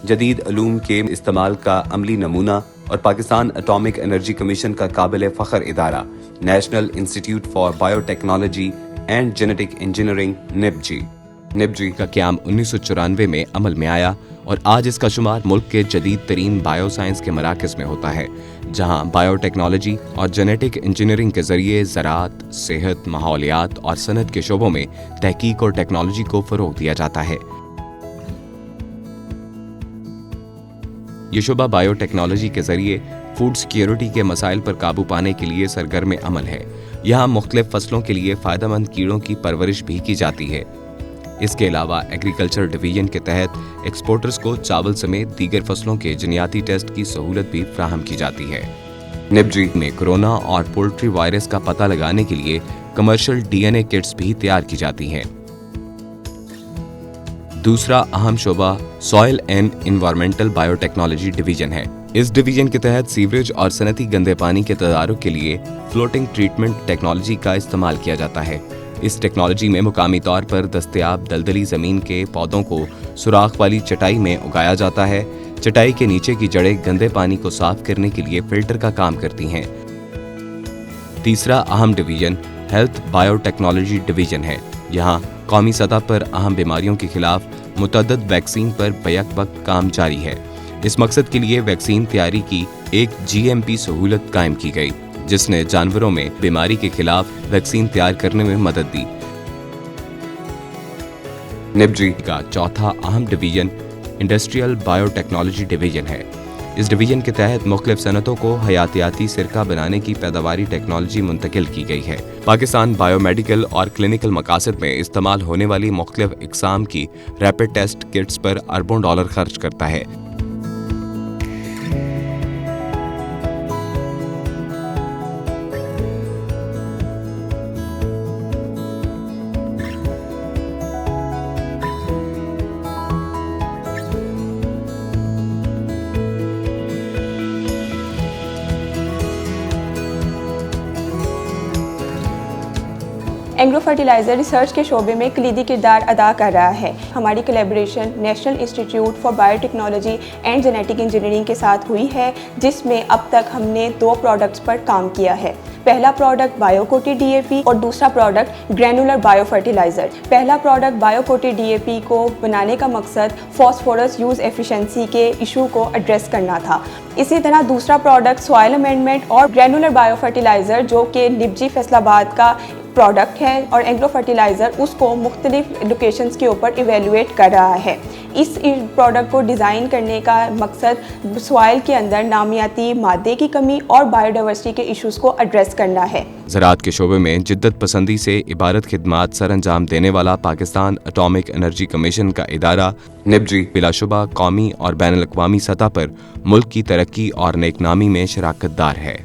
جدید علوم کے استعمال کا عملی نمونہ اور پاکستان اٹامک انرجی کمیشن کا قابل فخر ادارہ national institute for biotechnology and genetic engineering نبجی کا قیام 1994 میں عمل میں آیا اور آج اس کا شمار ملک کے جدید ترین بائیو سائنس کے مراکز میں ہوتا ہے، جہاں بائیو ٹیکنالوجی اور جینیٹک انجینئرنگ کے ذریعے زراعت، صحت، ماحولیات اور صنعت کے شعبوں میں تحقیق اور ٹیکنالوجی کو فروغ دیا جاتا ہے۔ یہ شعبہ بائیو ٹیکنالوجی کے ذریعے فوڈ سیکیورٹی کے مسائل پر قابو پانے کے لیے سرگرم عمل ہے۔ یہاں مختلف فصلوں کے لیے فائدہ مند کیڑوں کی پرورش بھی کی جاتی ہے۔ اس کے علاوہ ایگریکلچر ڈویژن کے تحت ایکسپورٹرز کو چاول سمیت دیگر فصلوں کے جنیاتی ٹیسٹ کی سہولت بھی فراہم کی جاتی ہے۔ نبجی میں کورونا اور پولٹری وائرس کا پتہ لگانے کے لیے کمرشل ڈی این اے کٹس بھی تیار کی جاتی ہیں۔ دوسرا اہم شعبہ soil and environmental bio technology division ہے۔ اس ڈویژن کے تحت سیوریج اور صنعتی گندے پانی کے تدارک کے لیے فلوٹنگ ٹریٹمنٹ ٹیکنالوجی کا استعمال کیا جاتا ہے۔ اس ٹیکنالوجی میں مقامی طور پر دستیاب دلدلی زمین کے پودوں کو سوراخ والی چٹائی میں اگایا جاتا ہے۔ چٹائی کے نیچے کی جڑیں گندے پانی کو صاف کرنے کے لیے فلٹر کا کام کرتی ہیں۔ تیسرا اہم division health bio technology division ہے۔ یہاں قومی سطح پر اہم بیماریوں کے خلاف متعدد ویکسین پر بیک وقت کام جاری ہے۔ اس مقصد کے لیے ویکسین تیاری کی ایک جی ایم پی سہولت قائم کی گئی، جس نے جانوروں میں بیماری کے خلاف ویکسین تیار کرنے میں مدد دی۔ نبجی کا چوتھا اہم division industrial bio technology division ہے۔ اس ڈویژن کے تحت مختلف صنعتوں کو حیاتیاتی سرکہ بنانے کی پیداواری ٹیکنالوجی منتقل کی گئی ہے۔ پاکستان بائیو میڈیکل اور کلینکل مقاصد میں استعمال ہونے والی مختلف اقسام کی ریپڈ ٹیسٹ کٹس پر اربوں ڈالر خرچ کرتا ہے۔ اینگرو فرٹیلائزر ریسرچ کے شعبے میں کلیدی کردار ادا کر رہا ہے۔ ہماری collaboration national institute for biotechnology and genetic engineering کے ساتھ ہوئی ہے، جس میں اب تک ہم نے 2 پروڈکٹس پر کام کیا ہے۔ پہلا پروڈکٹ بائیو کوٹی ڈی اے پی اور دوسرا پروڈکٹ گرینولر بائیو فرٹیلائزر۔ پہلا پروڈکٹ بائیو کوٹی ڈی اے پی کو بنانے کا مقصد فاسفورس یوز ایفیشنسی کے ایشو کو ایڈریس کرنا تھا۔ اسی طرح دوسرا پروڈکٹ سوائل امینڈمنٹ اور گرینولر بائیو فرٹیلائزر، جو کہ نبجی فیصل آباد کا پروڈکٹ ہے اور اینگرو فرٹیلائزر اس کو مختلف لوکیشنز کے اوپر ایویلویٹ کر رہا ہے۔ اس پروڈکٹ کو ڈیزائن کرنے کا مقصد سوائل کے اندر نامیاتی مادے کی کمی اور بائیو ڈائیورسٹی کے ایشوز کو ایڈریس کرنا ہے۔ زراعت کے شعبے میں جدت پسندی سے عبارت خدمات سر انجام دینے والا پاکستان اٹامک انرجی کمیشن کا ادارہ نبجی بلا شبہ قومی اور بین الاقوامی سطح پر ملک کی ترقی اور نیک نامی میں شراکت دار ہے۔